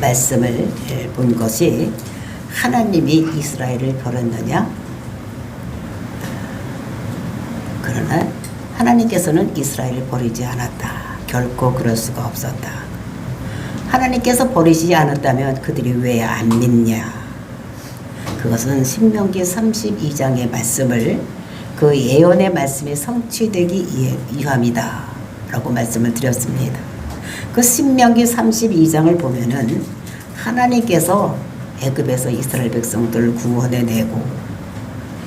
말씀을 본 것이 하나님이 이스라엘을 버렸느냐? 그러나 하나님께서는 이스라엘을 버리지 않았다. 결코 그럴 수가 없었다. 하나님께서 버리시지 않았다면 그들이 왜 안 믿냐? 그것은 신명기 32장의 말씀을 그 예언의 말씀이 성취되기 위함이다 라고 말씀을 드렸습니다. 그 신명기 32장을 보면은 하나님께서 애굽에서 이스라엘 백성들을 구원해내고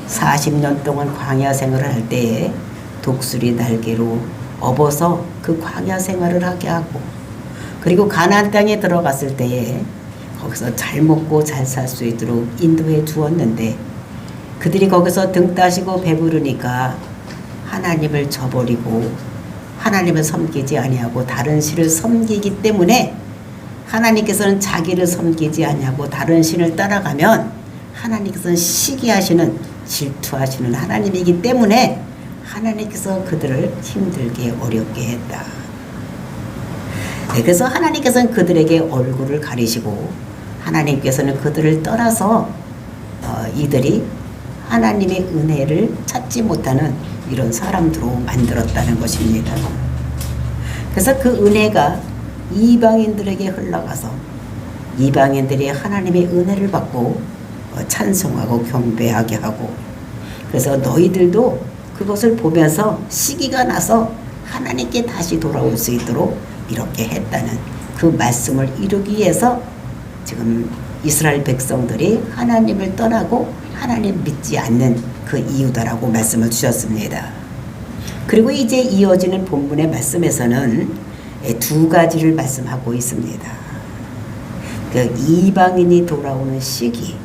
40년 동안 광야 생활을 할 때에 독수리 날개로 업어서 그 광야 생활을 하게 하고, 그리고 가나안 땅에 들어갔을 때에 거기서 잘 먹고 잘 살 수 있도록 인도해 주었는데, 그들이 거기서 등 따시고 배부르니까 하나님을 저버리고 하나님을 섬기지 아니하고 다른 신을 섬기기 때문에, 하나님께서는 자기를 섬기지 아니하고 다른 신을 따라가면 하나님께서는 시기하시는, 질투하시는 하나님이기 때문에 하나님께서 그들을 힘들게 어렵게 했다. 그래서 하나님께서는 그들에게 얼굴을 가리시고 하나님께서는 그들을 떠나서 이들이 하나님의 은혜를 찾지 못하는 이런 사람들로 만들었다는 것입니다. 그래서 그 은혜가 이방인들에게 흘러가서 이방인들이 하나님의 은혜를 받고 찬송하고 경배하게 하고, 그래서 너희들도 그것을 보면서 시기가 나서 하나님께 다시 돌아올 수 있도록 이렇게 했다는 그 말씀을 이루기 위해서 지금 이스라엘 백성들이 하나님을 떠나고 하나님 믿지 않는 그 이유다라고 말씀을 주셨습니다. 그리고 이제 이어지는 본문의 말씀에서는 두 가지를 말씀하고 있습니다. 그 이방인이 돌아오는 시기,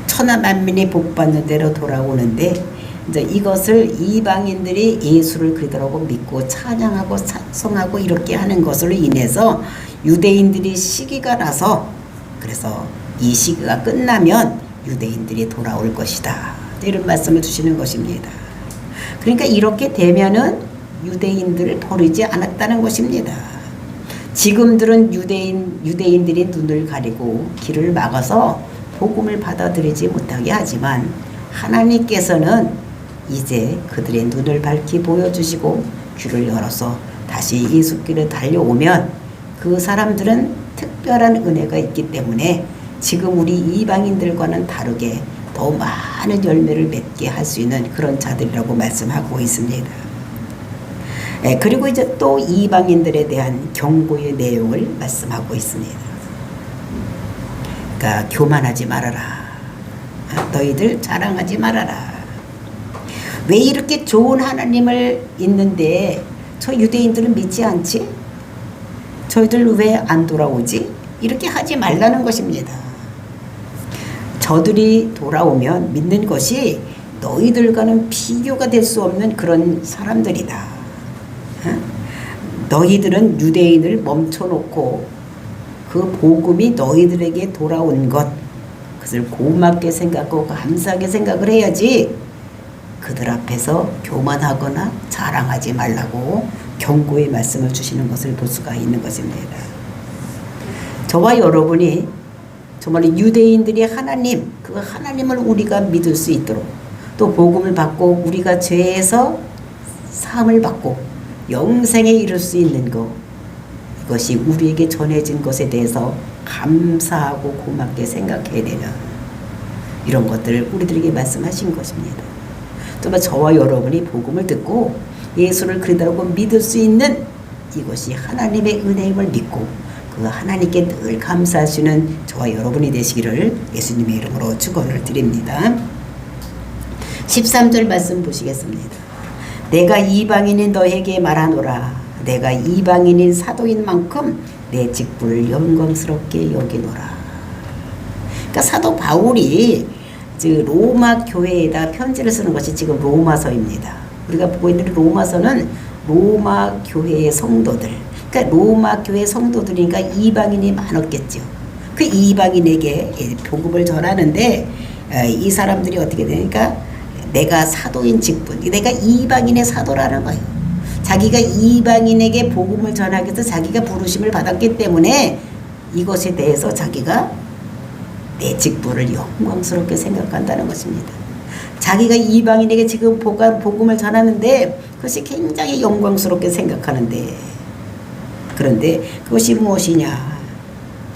천하 만민이 복받는 대로 돌아오는데, 이제 이것을 이방인들이 예수를 그리스도라고 믿고 찬양하고 찬송하고 이렇게 하는 것으로 인해서 유대인들이 시기가 나서, 그래서 이 시기가 끝나면 유대인들이 돌아올 것이다, 이런 말씀을 주시는 것입니다. 그러니까 이렇게 되면은 유대인들을 버리지 않았다는 것입니다. 지금들은 유대인들이 눈을 가리고 길을 막아서 복음을 받아들이지 못하게 하지만, 하나님께서는 이제 그들의 눈을 밝히 보여주시고 귀를 열어서 다시 예수께로 달려오면 그 사람들은 특별한 은혜가 있기 때문에 지금 우리 이방인들과는 다르게 더 많은 열매를 맺게 할 수 있는 그런 자들이라고 말씀하고 있습니다. 그리고 이제 또 이방인들에 대한 경고의 내용을 말씀하고 있습니다. 그러니까 교만하지 말아라. 너희들 자랑하지 말아라. 왜 이렇게 좋은 하나님을 있는데 저 유대인들은 믿지 않지? 저희들 왜 안 돌아오지? 이렇게 하지 말라는 것입니다. 저들이 돌아오면 믿는 것이 너희들과는 비교가 될 수 없는 그런 사람들이다. 너희들은 유대인을 멈춰놓고 그 복음이 너희들에게 돌아온 것, 그것을 고맙게 생각하고 감사하게 생각을 해야지 그들 앞에서 교만하거나 자랑하지 말라고 경고의 말씀을 주시는 것을 볼 수가 있는 것입니다. 저와 여러분이 정말 유대인들이 하나님, 그 하나님을 우리가 믿을 수 있도록, 또 복음을 받고 우리가 죄에서 사함을 받고 영생에 이를 수 있는 것, 이것이 우리에게 전해진 것에 대해서 감사하고 고맙게 생각해야 되는 이런 것들을 우리들에게 말씀하신 것입니다. 정말 저와 여러분이 복음을 듣고 예수를 그리스도라고 믿을 수 있는 이것이 하나님의 은혜임을 믿고 그 하나님께 늘 감사하시는 저와 여러분이 되시기를 예수님의 이름으로 축원을 드립니다. 13절 말씀 보시겠습니다. 내가 이방인인 너에게 말하노라. 내가 이방인인 사도인 만큼 내 직분을 영광스럽게 여기노라. 그러니까 사도 바울이 로마 교회에다 편지를 쓰는 것이 지금 로마서입니다. 우리가 보고 있는 로마서는 로마 교회의 성도들, 그러니까 로마 교회 성도들이니까 이방인이 많았겠죠. 그 이방인에게 복음을 전하는데 이 사람들이 어떻게 되니까 내가 사도인 직분, 내가 이방인의 사도라는 거예요. 자기가 이방인에게 복음을 전하기 위해서 자기가 부르심을 받았기 때문에 이것에 대해서 자기가 내 직분을 영광스럽게 생각한다는 것입니다. 자기가 이방인에게 지금 복음을 전하는데 그것이 굉장히 영광스럽게 생각하는데, 그런데 그것이 무엇이냐?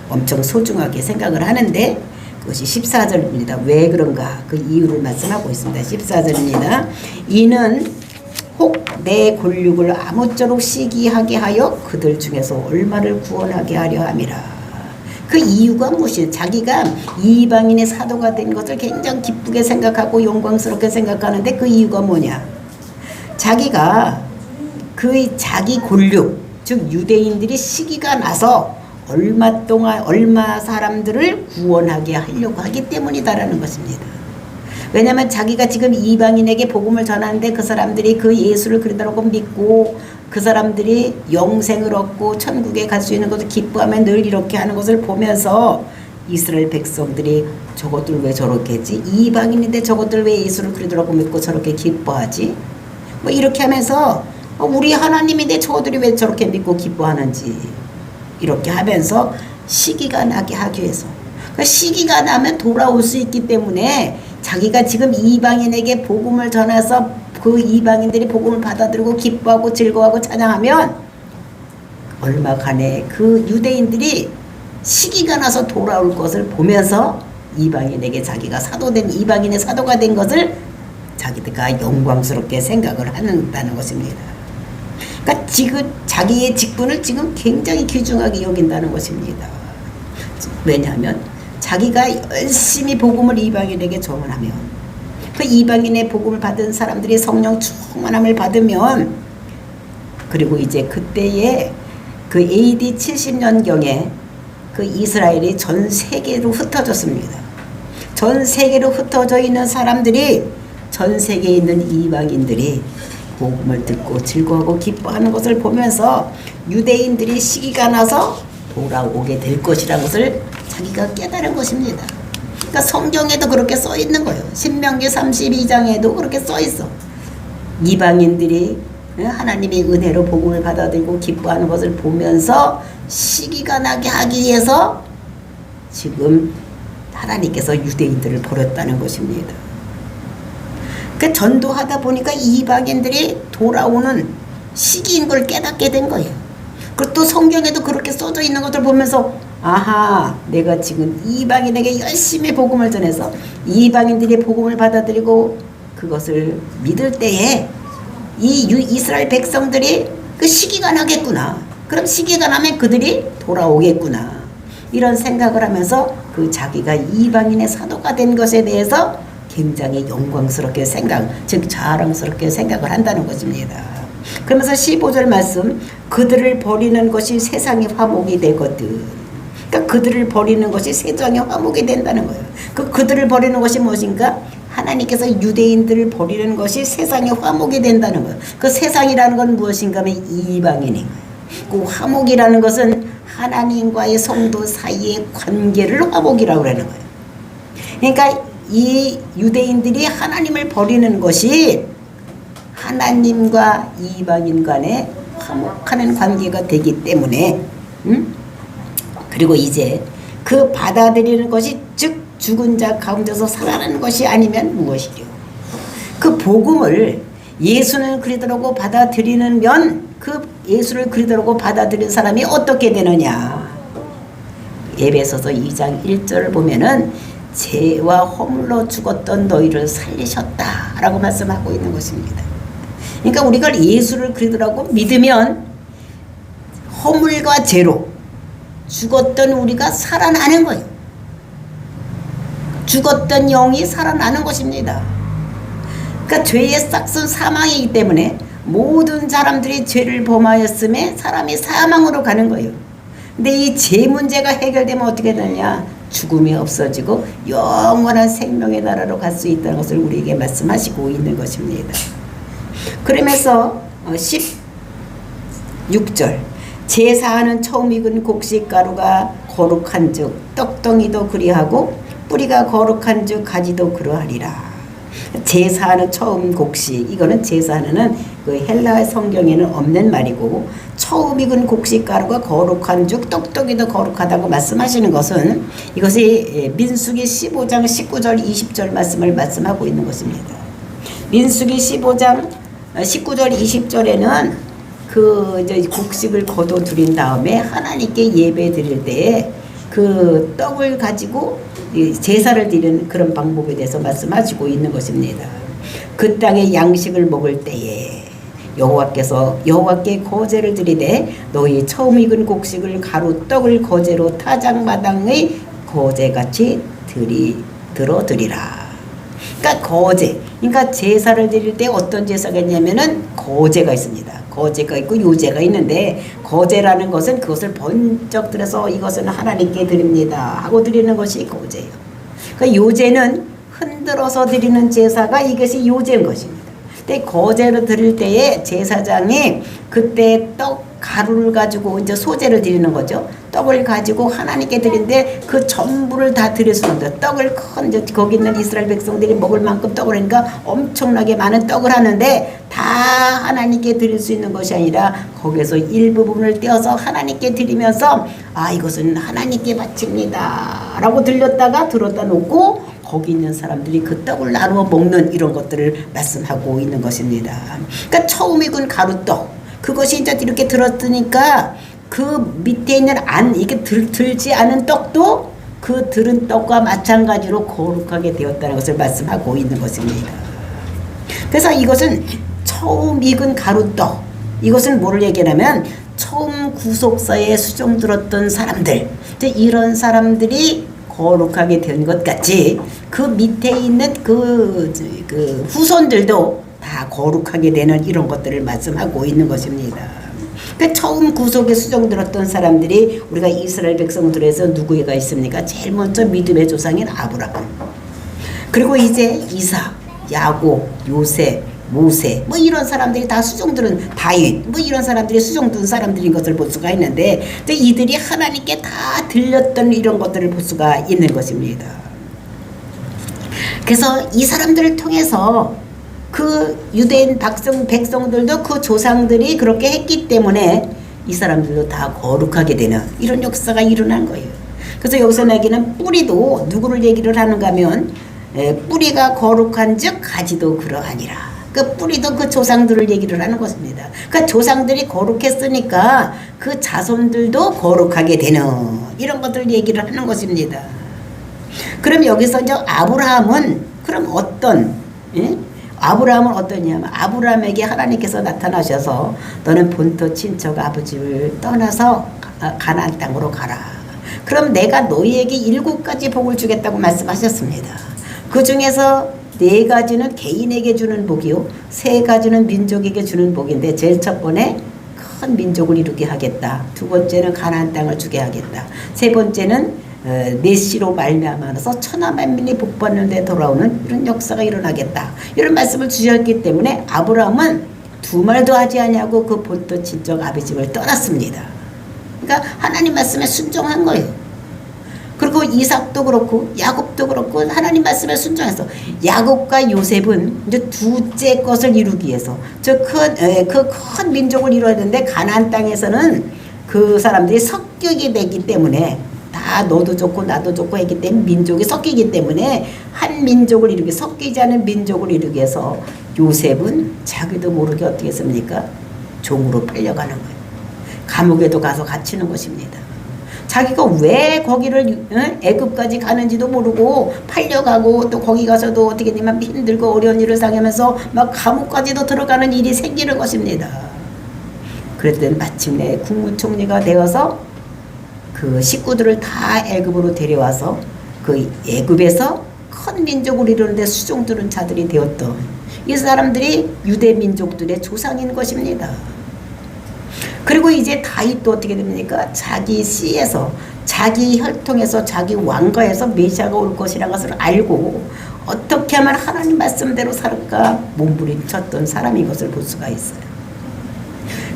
엄청 소중하게 생각을 하는데 그것이 14절입니다. 왜 그런가? 그 이유를 말씀하고 있습니다. 14절입니다. 이는 혹 내 골육을 아무쪼록 시기하게 하여 그들 중에서 얼마를 구원하게 하려 함이라. 그 이유가 무엇이에요? 자기가 이방인의 사도가 된 것을 굉장히 기쁘게 생각하고 영광스럽게 생각하는데 그 이유가 뭐냐? 자기가 그 자기 골육, 즉 유대인들이 시기가 나서 얼마 사람들을 구원하게 하려고 하기 때문이다라는 것입니다. 왜냐하면 자기가 지금 이방인에게 복음을 전하는데 그 사람들이 그 예수를 그리스도라고 믿고 그 사람들이 영생을 얻고 천국에 갈 수 있는 것을 기뻐하며 늘 이렇게 하는 것을 보면서 이스라엘 백성들이 저것들 왜 저렇게 했지? 이방인인데 저것들 왜 예수를 그리스도라고 믿고 저렇게 기뻐하지? 뭐 이렇게 하면서 우리 하나님인데 저들이 왜 저렇게 믿고 기뻐하는지 이렇게 하면서 시기가 나게 하기 위해서, 그 시기가 나면 돌아올 수 있기 때문에 자기가 지금 이방인에게 복음을 전해서 그 이방인들이 복음을 받아들이고 기뻐하고 즐거워하고 찬양하면 얼마간에 그 유대인들이 시기가 나서 돌아올 것을 보면서 이방인에게 자기가 이방인의 사도가 된 것을 자기가 영광스럽게 생각을 한다는 것입니다. 그러니까 지금 자기의 직분을 지금 굉장히 귀중하게 여긴다는 것입니다. 왜냐하면 자기가 열심히 복음을 이방인에게 전하면 그 이방인의 복음을 받은 사람들이 성령 충만함을 받으면, 그리고 이제 그때에 그 AD 70년경에 그 이스라엘이 전 세계로 흩어졌습니다. 전 세계로 흩어져 있는 사람들이, 전 세계에 있는 이방인들이 복음을 듣고 즐거워하고 기뻐하는 것을 보면서 유대인들이 시기가 나서 돌아오게 될 것이라는 것을 자기가 깨달은 것입니다. 그러니까 성경에도 그렇게 써 있는 거예요. 신명기 32장에도 그렇게 써 있어. 이방인들이 하나님의 은혜로 복음을 받아들이고 기뻐하는 것을 보면서 시기가 나게 하기 위해서 지금 하나님께서 유대인들을 버렸다는 것입니다. 그 전도하다 보니까 이방인들이 돌아오는 시기인 걸 깨닫게 된 거예요. 그리고 또 성경에도 그렇게 써져 있는 것을 보면서 아하, 내가 지금 이방인에게 열심히 복음을 전해서 이방인들이 복음을 받아들이고 그것을 믿을 때에 이 이스라엘 백성들이 그 시기가 나겠구나. 그럼 시기가 나면 그들이 돌아오겠구나. 이런 생각을 하면서 그 자기가 이방인의 사도가 된 것에 대해서 굉장히 영광스럽게 즉 자랑스럽게 생각을 한다는 것입니다. 그러면서 15절 말씀, 그들을 버리는 것이 세상의 화목이 되거든. 그러니까 그들을 버리는 것이 세상의 화목이 된다는 거예요. 그들을 버리는 것이 무엇인가? 하나님께서 유대인들을 버리는 것이 세상의 화목이 된다는 거예요. 그 세상이라는 건 무엇인가 하면 이방인인 거예요. 그 화목이라는 것은 하나님과의 성도 사이의 관계를 화목이라고 하는 거예요. 그러니까 이 유대인들이 하나님을 버리는 것이 하나님과 이방인 간에 화목하는 관계가 되기 때문에 그리고 이제 그 받아들이는 것이 즉 죽은 자 가운데서 살아나는 것이 아니면 무엇이요? 그 복음을 예수는 그리스도라고 받아들이면 그 예수를 그리스도라고 받아들인 사람이 어떻게 되느냐? 에베소서 2장 1절을 보면은 죄와 허물로 죽었던 너희를 살리셨다라고 말씀하고 있는 것입니다. 그러니까 우리가 예수를 그리스도라고 믿으면 허물과 죄로 죽었던 우리가 살아나는 거예요. 죽었던 영이 살아나는 것입니다. 그러니까 죄의 싹은 사망이기 때문에 모든 사람들이 죄를 범하였음에 사람이 사망으로 가는 거예요. 근데 이 죄 문제가 해결되면 어떻게 되냐? 죽음이 없어지고 영원한 생명의 나라로 갈 수 있다는 것을 우리에게 말씀하시고 있는 것입니다. 그러면서 16절, 제사하는 처음 익은 곡식가루가 거룩한 즉 떡덩이도 그리하고 뿌리가 거룩한 즉 가지도 그러하리라. 제사하는 처음 곡식, 이거는 제사하는 그 헬라 성경에는 없는 말이고 처음 익은 곡식가루가 거룩한 즉 떡떡이도 거룩하다고 말씀하시는 것은 이것이 민수기 15장 19절 20절 말씀을 말씀하고 있는 것입니다. 민수기 15장 19절 20절에는 그 이제 곡식을 거둬 들인 다음에 하나님께 예배 드릴 때에 그 떡을 가지고 제사를 드리는 그런 방법에 대해서 말씀하시고 있는 것입니다. 그 땅의 양식을 먹을 때에 여호와께 거제를 드리되 너희 처음 익은 곡식을 가루 떡을 거제로 타작마당의 거제같이 들어 드리라. 그러니까 거제, 그러니까 제사를 드릴 때 어떤 제사가 있냐면은 거제가 있습니다. 거제가 있고 요제가 있는데 거제라는 것은 그것을 번쩍 들어서 이것은 하나님께 드립니다 하고 드리는 것이 거제예요. 그러니까 요제는 흔들어서 드리는 제사가 이것이 요제인 것입니다. 근데 거제를 드릴 때에 제사장이 그때 떡 가루를 가지고 이제 소제를 드리는 거죠. 떡을 가지고 하나님께 드리는데 그 전부를 다 드릴 수는 없어요. 떡을 이제 거기 있는 이스라엘 백성들이 먹을 만큼 떡을 하니까 엄청나게 많은 떡을 하는데 다 하나님께 드릴 수 있는 것이 아니라 거기에서 일부분을 떼어서 하나님께 드리면서 아 이것은 하나님께 바칩니다 라고 들렸다가 들었다 놓고 거기 있는 사람들이 그 떡을 나누어 먹는 이런 것들을 말씀하고 있는 것입니다. 그러니까 처음 익은 가루떡 그것이 이제 이렇게 들었으니까 그 밑에 있는 이게 들지 않은 떡도 그 들은 떡과 마찬가지로 거룩하게 되었다는 것을 말씀하고 있는 것입니다. 그래서 이것은 처음 익은 가루떡 이것은 뭐를 얘기하냐면 처음 구속사에 수종 들었던 사람들 이런 사람들이 거룩하게 된 것 같이 그 밑에 있는 그 후손들도 다 거룩하게 되는 이런 것들을 말씀하고 있는 것입니다. 그러니까 처음 구속에 수종들었던 사람들이 우리가 이스라엘 백성들에서 누구가 있습니까? 제일 먼저 믿음의 조상인 아브라함. 그리고 이제 이삭, 야곱, 요셉, 모세 뭐 이런 사람들이 다 수종들은 다윗 뭐 이런 사람들이 수종든 사람들인 것을 볼 수가 있는데 이들이 하나님께 다 들렸던 이런 것들을 볼 수가 있는 것입니다. 그래서 이 사람들을 통해서 그 유대인 백성들도 그 조상들이 그렇게 했기 때문에 이 사람들도 다 거룩하게 되는 이런 역사가 일어난 거예요. 그래서 여기서 얘기는 뿌리도 누구를 얘기를 하는가 하면 뿌리가 거룩한 즉 가지도 그러하니라. 그 뿌리도 그 조상들을 얘기를 하는 것입니다. 그러니까 조상들이 거룩했으니까 그 자손들도 거룩하게 되는 이런 것들을 얘기를 하는 것입니다. 그럼 여기서 이제 아브라함은 그럼 아브라함은 어떠냐면 아브라함에게 하나님께서 나타나셔서 너는 본토 친척 아버지를 떠나서 가나안 땅으로 가라. 그럼 내가 너희에게 7가지 복을 주겠다고 말씀하셨습니다. 그 중에서 4가지는 개인에게 주는 복이요 3가지는 민족에게 주는 복인데 제일 첫 번에 큰 민족을 이루게 하겠다. 2번째는 가나안 땅을 주게 하겠다. 3번째는 메시로 말미암아서 천하만민이 복받는 데 돌아오는 이런 역사가 일어나겠다. 이런 말씀을 주셨기 때문에 아브라함은 두 말도 하지 아니하고 그 본토 친척 아비집을 떠났습니다. 그러니까 하나님 말씀에 순종한 거예요. 그리고 이삭도 그렇고 야곱도 그렇고 하나님 말씀에 순종해서 야곱과 요셉은 이제 둘째 것을 이루기 위해서 그 큰 민족을 이루어야 되는데 가나안 땅에서는 그 사람들이 섞이게 되기 때문에 다 너도 좋고 나도 좋고 했기 때문에 민족이 섞이기 때문에 한 민족을 이루기 섞이지 않은 민족을 이루기 위해서 요셉은 자기도 모르게 어떻게 했습니까? 종으로 팔려가는 거예요. 감옥에도 가서 갇히는 것입니다. 자기가 왜 거기를 애굽까지 가는지도 모르고 팔려가고 또 거기 가서도 어떻게 되면 힘들고 어려운 일을 당하면서 막 감옥까지도 들어가는 일이 생기는 것입니다. 그랬더니 마침내 국무총리가 되어서 그 식구들을 다 애굽으로 데려와서 그 애굽에서 큰 민족을 이루는데 수종들은 자들이 되었던 이 사람들이 유대 민족들의 조상인 것입니다. 그리고 이제 다윗도 어떻게 됩니까? 자기 씨에서 자기 혈통에서 자기 왕가에서 메시아가 올 것이라는 것을 알고 어떻게 하면 하나님 말씀대로 살까 몸부림쳤던 사람인 것을 볼 수가 있어요.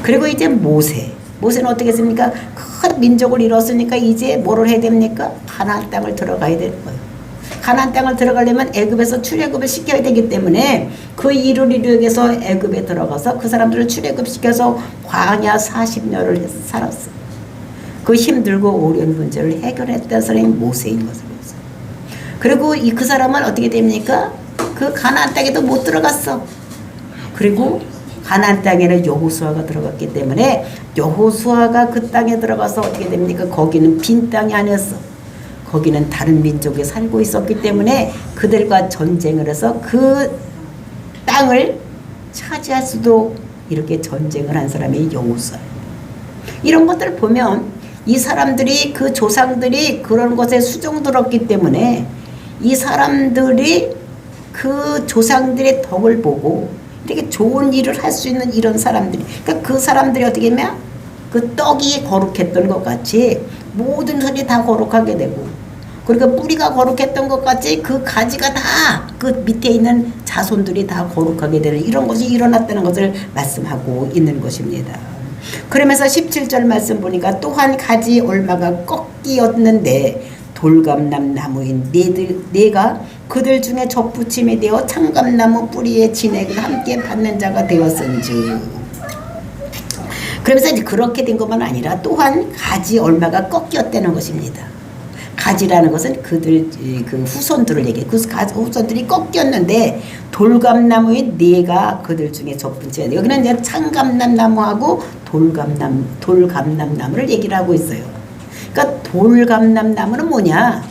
그리고 이제 모세는 어떻게 했습니까? 큰 민족을 이뤘으니까 이제 뭐를 해야 됩니까? 가나안 땅을 들어가야 되는 거예요. 가나안 땅을 들어가려면 애굽에서 출애굽을 시켜야 되기 때문에 그 일을 이루기 위해서 애굽에 들어가서 그 사람들을 출애굽시켜서 광야 40년을 살았어. 그 힘들고 어려운 문제를 해결했던 사람이 모세인 것을 봤어요. 그리고 그 사람은 어떻게 됩니까? 그 가나안 땅에도 못 들어갔어. 그리고 가나안 땅에는 여호수아가 들어갔기 때문에 여호수아가 그 땅에 들어가서 어떻게 됩니까? 거기는 빈 땅이 아니었어. 거기는 다른 민족이 살고 있었기 때문에 그들과 전쟁을 해서 그 땅을 차지할 수도 이렇게 전쟁을 한 사람이 여호수아. 이런 것들을 보면 이 사람들이 그 조상들이 그런 것에 수종 들었기 때문에 이 사람들이 그 조상들의 덕을 보고 이렇게 좋은 일을 할 수 있는 이런 사람들이, 그러니까 그 사람들이 어떻게 하면 그 떡이 거룩했던 것 같이 모든 것이 다 거룩하게 되고, 그러니까 뿌리가 거룩했던 것 같이 그 가지가 다 그 밑에 있는 자손들이 다 거룩하게 되는 이런 것이 일어났다는 것을 말씀하고 있는 것입니다. 그러면서 17절 말씀 보니까 또한 가지 얼마가 꺾이었는데 돌감람 나무인 네가 그들 중에 접붙임이 되어 창감나무 뿌리에 진액을 함께 받는 자가 되었은즉. 그러면서 이제 그렇게 된 것만 아니라 또한 가지 얼마가 꺾였다는 것입니다. 가지라는 것은 그들 그 후손들을 얘기해. 그 후손들이 꺾였는데 돌감나무인 네가 그들 중에 접붙임이 되어. 여기는 이제 창감나무하고 돌감람나무를 얘기를 하고 있어요. 그러니까 돌감람나무는 뭐냐?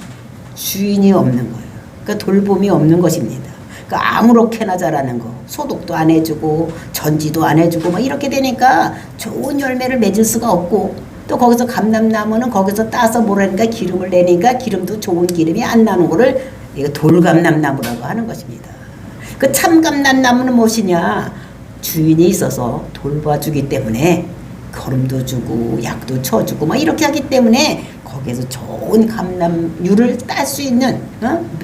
주인이 없는 거예요. 그러니까 돌봄이 없는 것입니다. 그러니까 아무렇게나 자라는 거, 소독도 안 해주고 전지도 안 해주고 막 이렇게 되니까 좋은 열매를 맺을 수가 없고, 또 거기서 감람나무는 거기서 따서 뭐라니까 기름을 내니까 기름도 좋은 기름이 안 나는 거를 이거 돌감람나무라고 하는 것입니다. 그 참감람나무는 무엇이냐? 주인이 있어서 돌봐주기 때문에 거름도 주고 약도 쳐주고 막 이렇게 하기 때문에 거기에서 좋은 감람유를 딸 수 있는,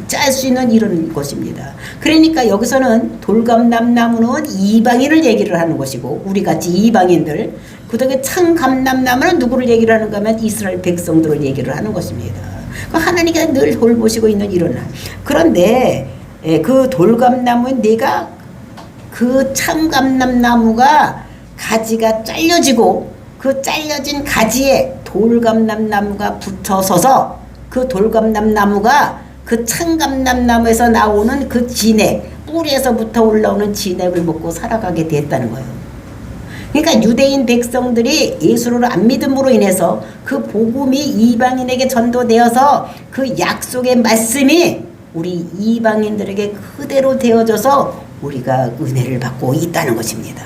짤 수 있는 이런 것입니다. 그러니까 여기서는 돌감람나무는 이방인을 얘기를 하는 것이고, 우리같이 이방인들, 그 다음에 창감람나무는 누구를 얘기를 하는가 하면 이스라엘 백성들을 얘기를 하는 것입니다. 하나님께서 늘 돌보시고 있는 이런. 그런데 그 돌감나무는 네가 그 창감람나무가 가지가 잘려지고 그 잘려진 가지에 돌감람나무가 붙어서서 그 돌감람나무가 그 창감람나무에서 나오는 그 진액, 뿌리에서부터 올라오는 진액을 먹고 살아가게 됐다는 거예요. 그러니까 유대인 백성들이 예수를 안 믿음으로 인해서 그 복음이 이방인에게 전도되어서 그 약속의 말씀이 우리 이방인들에게 그대로 되어져서 우리가 은혜를 받고 있다는 것입니다.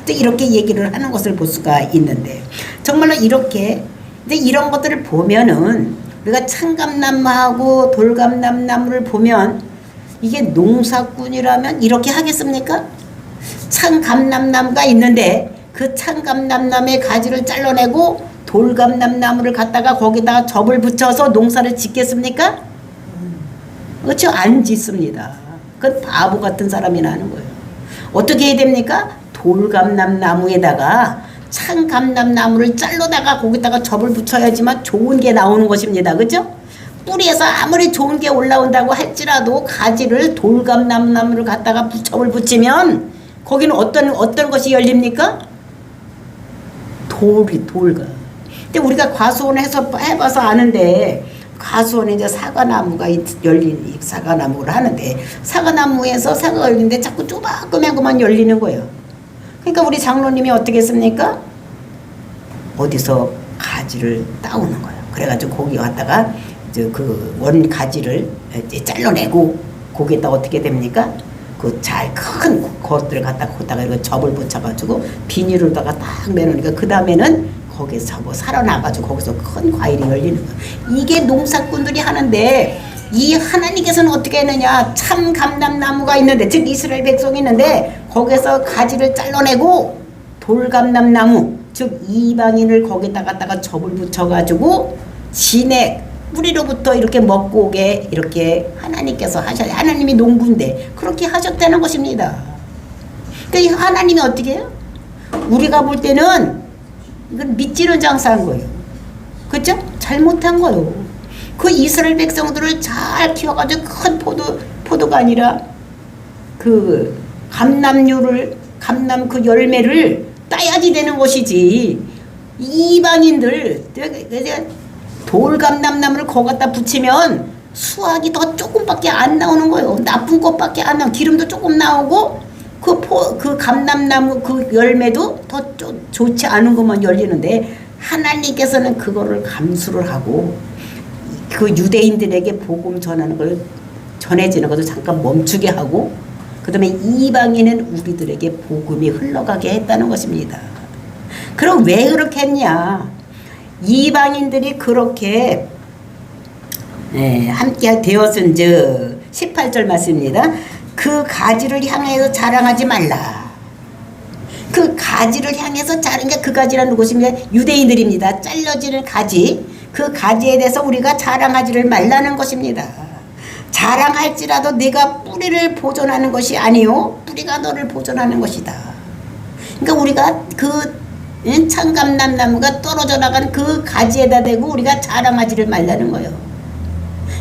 또 이렇게 얘기를 하는 것을 볼 수가 있는데, 정말로 이렇게 근데 이런 것들을 보면은 우리가 창감나무하고 돌감람나무를 보면 이게 농사꾼이라면 이렇게 하겠습니까? 창감람나무가 있는데 그 창감람나무의 가지를 잘라내고 돌감람나무를 갖다가 거기다가 접을 붙여서 농사를 짓겠습니까? 그렇죠? 안 짓습니다. 그건 바보 같은 사람이나 하는 거예요. 어떻게 해야 됩니까? 돌감람나무에다가 창감람나무를 잘라다가 거기다가 접을 붙여야지만 좋은 게 나오는 것입니다. 그죠? 뿌리에서 아무리 좋은 게 올라온다고 할지라도 가지를 돌감람나무를 갖다가 접을 붙이면 거기는 어떤 것이 열립니까? 돌가. 근데 우리가 과수원 해봐서 아는데, 과수원에 이제 사과나무가 열린 사과나무를 하는데, 사과나무에서 사과가 열리는데 자꾸 조그만 열리는 거예요. 그러니까 우리 장로님이 어떻게 했습니까? 어디서 가지를 따오는 거예요. 그래가지고 거기 왔다가 그 원 가지를 잘라내고 거기에다 어떻게 됩니까? 그 잘 큰 것들을 갖다가 이렇게 접을 붙여가지고 비닐로다가 딱 매놓으니까 그 다음에는 거기서 살아나가지고 거기서 큰 과일이 열리는 거예요. 이게 농사꾼들이 하는데, 이 하나님께서는 어떻게 했느냐? 참 감람나무가 있는데, 즉 이스라엘 백성이 있는데 거기서 가지를 잘라내고 돌감람나무, 즉 이방인을 거기다 갖다가 접을 붙여가지고 진액 뿌리로부터 이렇게 먹고 오게 이렇게 하나님께서 하나님이 농부인데 그렇게 하셨다는 것입니다. 그러니까 하나님이 어떻게 해요? 우리가 볼 때는 이건 믿지는 장사한 거예요. 그렇죠? 잘못한 거예요. 그 이스라엘 백성들을 잘 키워가지고 큰 포도가 아니라 그 감남 그 열매를 따야지 되는 것이지. 이방인들 돌감남나무를 거 갖다 붙이면 수확이 더 조금밖에 안 나오는 거예요. 나쁜 것밖에 안 나오고 기름도 조금 나오고 그 감남나무 그 열매도 더 좋지 않은 것만 열리는데, 하나님께서는 그거를 감수를 하고 그 유대인들에게 복음 전하는 걸 전해지는 것을 잠깐 멈추게 하고, 그 다음에 이방인은 우리들에게 복음이 흘러가게 했다는 것입니다. 그럼 왜 그렇게 했냐? 이방인들이 그렇게 함께 되었은즉 18절 말씀입니다. 그 가지를 향해서 자랑하지 말라. 그 가지를 향해서 자랑하니까 그 가지란 누구십니까? 유대인들입니다. 잘려지는 가지, 그 가지에 대해서 우리가 자랑하지를 말라는 것입니다. 자랑할지라도 네가 뿌리를 보존하는 것이 아니요 뿌리가 너를 보존하는 것이다. 그러니까 우리가 그 참감남나무가 떨어져 나간 그 가지에다 대고 우리가 자랑하지를 말라는 거예요.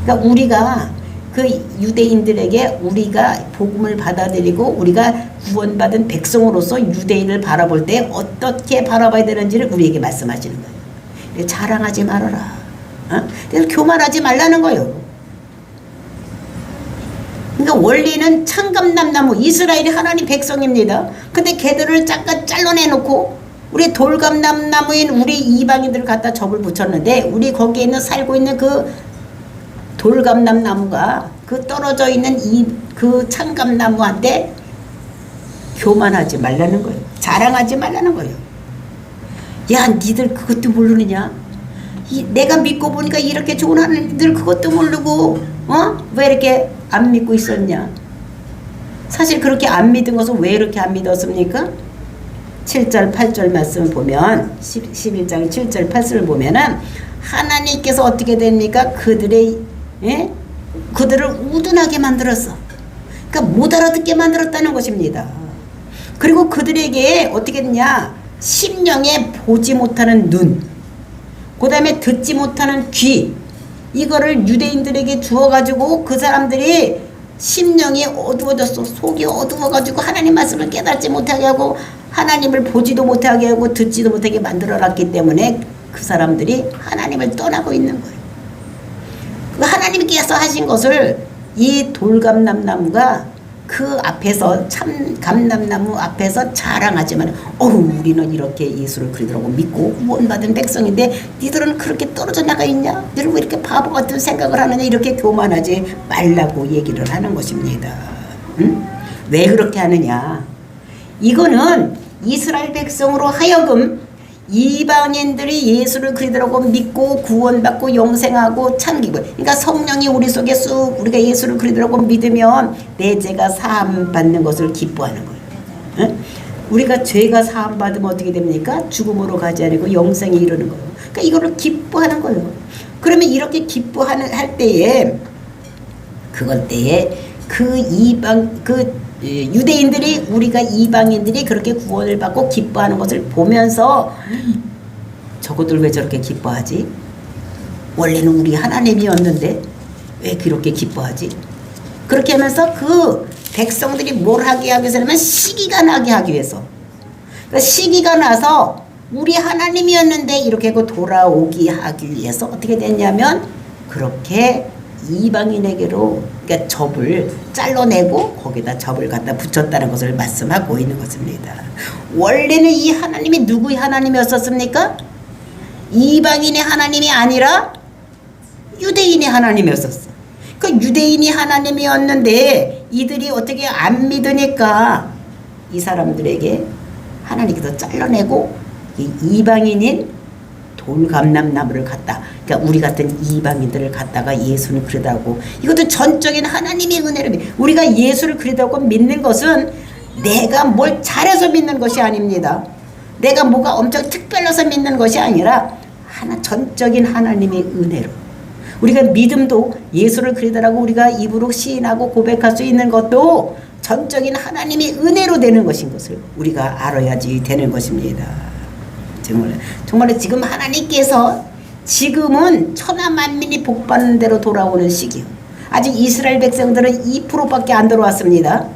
그러니까 우리가 그 유대인들에게 우리가 복음을 받아들이고 우리가 구원받은 백성으로서 유대인을 바라볼 때 어떻게 바라봐야 되는지를 우리에게 말씀하시는 거예요. 자랑하지 말아라. 그래서 교만하지 말라는 거예요. 그러니까 원래는 참감남나무, 이스라엘이 하나님 백성입니다. 근데 걔들을 잠깐 잘라내놓고 우리 돌감남나무인 우리 이방인들을 갖다 접을 붙였는데, 우리 거기에 있는 살고 있는 그 돌감남나무가 그 떨어져 있는 그 참감나무한테 교만하지 말라는 거예요. 자랑하지 말라는 거예요. 야, 니들 그것도 모르느냐? 내가 믿고 보니까 이렇게 좋은 하나님들 그것도 모르고 왜 이렇게 안 믿고 있었냐? 사실 그렇게 안 믿은 것은 왜 이렇게 안 믿었습니까? 7절 8절 말씀을 보면 11장 7절 8절을 보면은 하나님께서 어떻게 됩니까? 그들을 우둔하게 만들었어. 그러니까 못 알아듣게 만들었다는 것입니다. 그리고 그들에게 어떻게 됐냐? 심령에 보지 못하는 눈, 그 다음에 듣지 못하는 귀, 이거를 유대인들에게 주어가지고 그 사람들이 심령이 어두워졌어. 속이 어두워가지고 하나님 말씀을 깨닫지 못하게 하고 하나님을 보지도 못하게 하고 듣지도 못하게 만들어놨기 때문에 그 사람들이 하나님을 떠나고 있는 거예요. 그 하나님께서 하신 것을 이 돌감남나무가 그 앞에서, 참 감남나무 앞에서 자랑하지만 우리는 이렇게 예수를 그리스도라고 믿고 구원받은 백성인데 니들은 그렇게 떨어져 나가 있냐? 너희들 왜 이렇게 바보 같은 생각을 하느냐? 이렇게 교만하지 말라고 얘기를 하는 것입니다. 왜 그렇게 하느냐? 이거는 이스라엘 백성으로 하여금 이방인들이 예수를 그리스도라고 믿고 구원받고 영생하고 참기고, 그러니까 성령이 우리 속에 쑥 우리가 예수를 그리스도라고 믿으면 내 죄가 사함 받는 것을 기뻐하는 거예요. 응? 우리가 죄가 사함 받으면 어떻게 됩니까? 죽음으로 가지 않고 영생에 이르는 거예요. 그러니까 이거를 기뻐하는 거예요. 그러면 이렇게 기뻐하는 할 때에 그것 때에 그 이방 유대인들이, 우리가 이방인들이 그렇게 구원을 받고 기뻐하는 것을 보면서 저것들 왜 저렇게 기뻐하지? 원래는 우리 하나님이었는데 왜 그렇게 기뻐하지? 그렇게 하면서 그 백성들이 뭘 하게 하기 위해서냐면 시기가 나게 하기 위해서, 그러니까 시기가 나서 우리 하나님이었는데 이렇게 돌아오게 하기 위해서 어떻게 됐냐면 그렇게 이방인에게로, 그러니까 접을 잘라내고 거기다 접을 갖다 붙였다는 것을 말씀하고 있는 것입니다. 원래는 이 하나님이 누구의 하나님이었습니까? 이방인의 하나님이 아니라 유대인의 하나님이었었어. 그 유대인이 하나님이었는데 이들이 어떻게 안 믿으니까 이 사람들에게 하나님께서 잘라내고 이방인인 돌감남나무를 갖다, 그러니까 우리 같은 이방인들을 갖다가 예수는 그러다고, 이것도 전적인 하나님의 은혜를, 우리가 예수를 그러다고 믿는 것은 내가 뭘 잘해서 믿는 것이 아닙니다. 내가 뭐가 엄청 특별해서 믿는 것이 아니라 전적인 하나님의 은혜로, 우리가 믿음도 예수를 그리더라고 우리가 입으로 시인하고 고백할 수 있는 것도 전적인 하나님의 은혜로 되는 것인 것을 우리가 알아야지 되는 것입니다. 정말 지금 하나님께서 지금은 천하 만민이 복받는 대로 돌아오는 시기요. 아직 이스라엘 백성들은 2%밖에 안 들어왔습니다.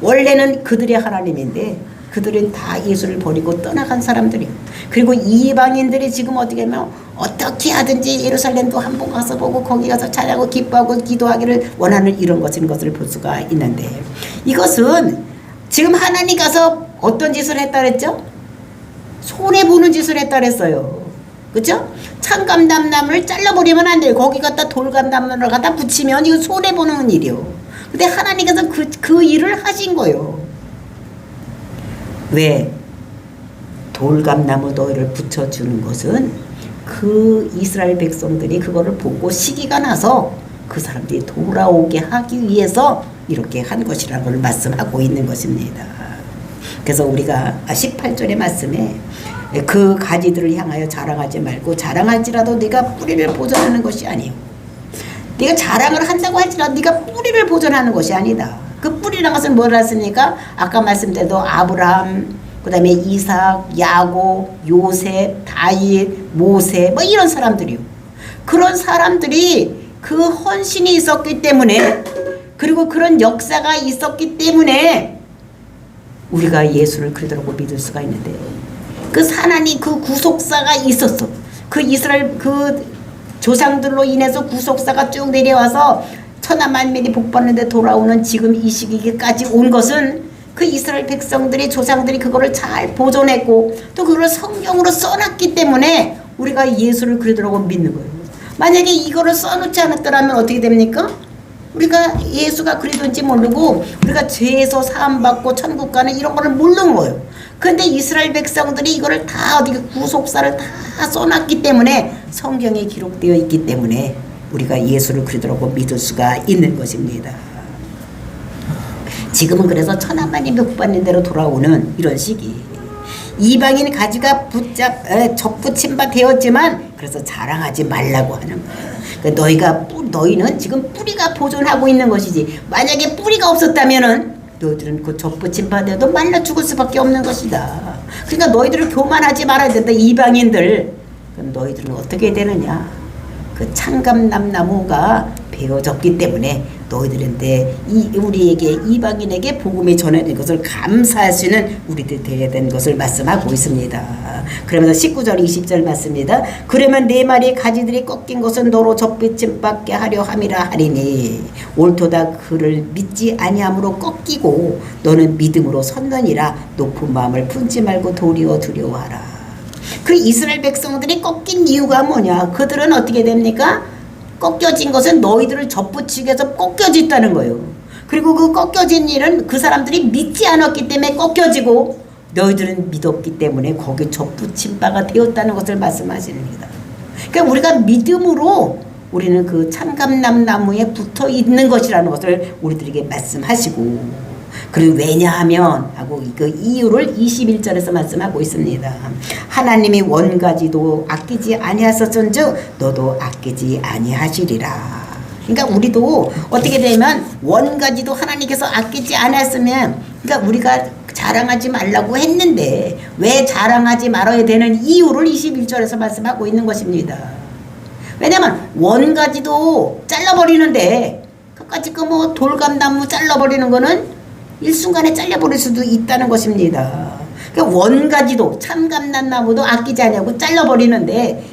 원래는 그들의 하나님인데 그들은 다 예수를 버리고 떠나간 사람들이에요. 그리고 이방인들이 지금 어떻게 하면 어떻게 하든지 예루살렘도 한번 가서 보고 거기 가서 찬양하고 기뻐하고 기도하기를 원하는 이런 것을 볼 수가 있는데, 이것은 지금 하나님 가서 어떤 짓을 했다 그랬죠? 손해보는 짓을 했다 그랬어요. 그죠? 참감담나무를 잘라버리면 안 돼요. 거기 갖다 돌감담나무를 갖다 붙이면 이거 손해보는 일이요. 근데 하나님께서 그 일을 하신 거예요. 왜? 돌감나무 너희를 붙여주는 것은 그 이스라엘 백성들이 그거를 보고 시기가 나서 그 사람들이 돌아오게 하기 위해서 이렇게 한 것이라는 걸 말씀하고 있는 것입니다. 그래서 우리가 18절의 말씀에 그 가지들을 향하여 자랑하지 말고 자랑할지라도 네가 뿌리를 보존하는 것이 아니요. 네가 자랑을 한다고 할지라도 네가 뿌리를 보존하는 것이 아니다. 그 뿌리라는 것은 뭐라 했습니까? 아까 말씀드린 아브라함, 그 다음에 이삭, 야곱, 요셉, 다윗, 모세 뭐 이런 사람들이요. 그런 사람들이 그 헌신이 있었기 때문에, 그리고 그런 역사가 있었기 때문에 우리가 예수를 그리스도라고 믿을 수가 있는데, 그 하나님 그 구속사가 있었어. 그 이스라엘 그 조상들로 인해서 구속사가 쭉 내려와서 천하 만민이 복받는데 돌아오는 지금 이 시기까지 온 것은 그 이스라엘 백성들이 조상들이 그거를 잘 보존했고 또 그걸 성경으로 써놨기 때문에 우리가 예수를 그리스도라고 믿는 거예요. 만약에 이거를 써놓지 않았더라면 어떻게 됩니까? 우리가 예수가 그리스도인지 모르고 우리가 죄에서 사함받고 천국 가는 이런 거를 모르는 거예요. 그런데 이스라엘 백성들이 이거를 다 어디 구속사를 다 써놨기 때문에, 성경에 기록되어 있기 때문에 우리가 예수를 그리스도라고 믿을 수가 있는 것입니다. 지금은 그래서 천하 만민이 복받는 대로 돌아오는 이런 시기. 이방인 가지가 접붙임 바 되었지만 그래서 자랑하지 말라고 하는 거예요. 그러니까 너희는 지금 뿌리가 보존하고 있는 것이지, 만약에 뿌리가 없었다면은 너희들은 그 접붙임 바 되어도 말라 죽을 수밖에 없는 것이다. 그러니까 너희들을 교만하지 말아야 된다. 이방인들. 그럼 너희들은 어떻게 되느냐? 그 참감남나무가 베어졌기 때문에 너희들한테 우리에게 이방인에게 복음이 전해진 것을 감사할 수 있는 우리들 되어야 되는 것을 말씀하고 있습니다. 그러면서 19절 20절 말씀입니다. 그러면 네 마리 가지들이 꺾인 것은 너로 접붙임 받게 하려 함이라 하리니 옳도다. 그를 믿지 아니함으로 꺾이고 너는 믿음으로 섰느니라. 높은 마음을 품지 말고 도리어 두려워하라. 그 이스라엘 백성들이 꺾인 이유가 뭐냐? 그들은 어떻게 됩니까? 꺾여진 것은 너희들을 접붙이기 위해서 꺾여졌다는 거예요. 그리고 그 꺾여진 일은 그 사람들이 믿지 않았기 때문에 꺾여지고 너희들은 믿었기 때문에 거기 접붙임 바가 되었다는 것을 말씀하십니다. 그러니까 우리가 믿음으로 우리는 그 참감남나무에 붙어 있는 것이라는 것을 우리들에게 말씀하시고, 그리고 왜냐하면 하고 그 이유를 21절에서 말씀하고 있습니다. 하나님이 원가지도 아끼지 아니하셨은즉 너도 아끼지 아니하시리라. 그러니까 우리도 어떻게 되면 원가지도 하나님께서 아끼지 않았으면, 그러니까 우리가 자랑하지 말라고 했는데 왜 자랑하지 말아야 되는 이유를 21절에서 말씀하고 있는 것입니다. 왜냐면 원가지도 잘라버리는데 그까짓 그 뭐 돌감나무 잘라버리는 거는 일순간에 잘려버릴 수도 있다는 것입니다. 그러니까 원가지도 참감남나무도 아끼지 않냐고 잘라버리는데,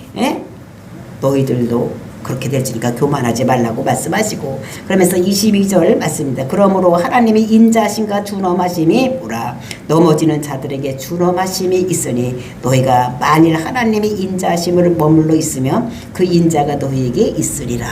너희들도 그렇게 될지니까 교만하지 말라고 말씀하시고, 그러면서 22절 맞습니다. 그러므로 하나님이 인자하심과 준엄하심이 뭐라? 넘어지는 자들에게 준엄하심이 있으니 너희가 만일 하나님이 인자하심을 머물러 있으면 그 인자가 너희에게 있으리라.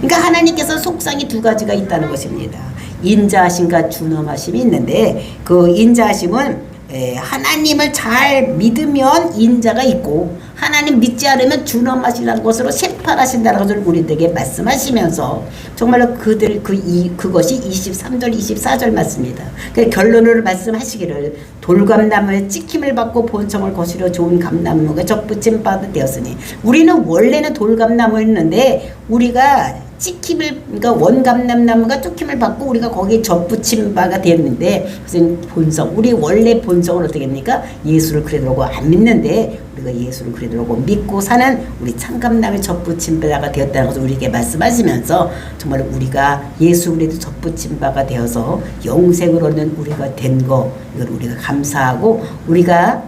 그러니까 하나님께서 속상이 두 가지가 있다는 것입니다. 인자하심과 준엄하심이 있는데, 그 인자하심은 하나님을 잘 믿으면 인자가 있고 하나님 믿지 않으면 준엄하시라는 것으로 심판하신다는 것을 우리들에게 말씀하시면서 정말로 그것이 23절 24절 말씀입니다. 그 결론을 말씀하시기를 돌감나무에 찍힘을 받고 본성을 거스려 좋은 감나무가 접붙임 바 되었으니, 우리는 원래는 돌감나무였는데 우리가 그러니까 원감남나무가 쫓김을 받고 우리가 거기에 접붙임 바가 되었는데, 그것은 본성, 우리 원래 본성은 어떻게 합니까? 예수를 그리스도라고 안 믿는데 우리가 예수를 그리스도라고 믿고 사는 우리 창감남의 접붙임 바가 되었다는 것을 우리에게 말씀하시면서 정말 우리가 예수 그리스도 접붙임 바가 되어서 영생을 얻는 우리가 된 거 이걸 우리가 감사하고 우리가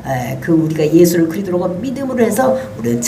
우리가 예수를 그리스도라고 믿음으로 해서 우리는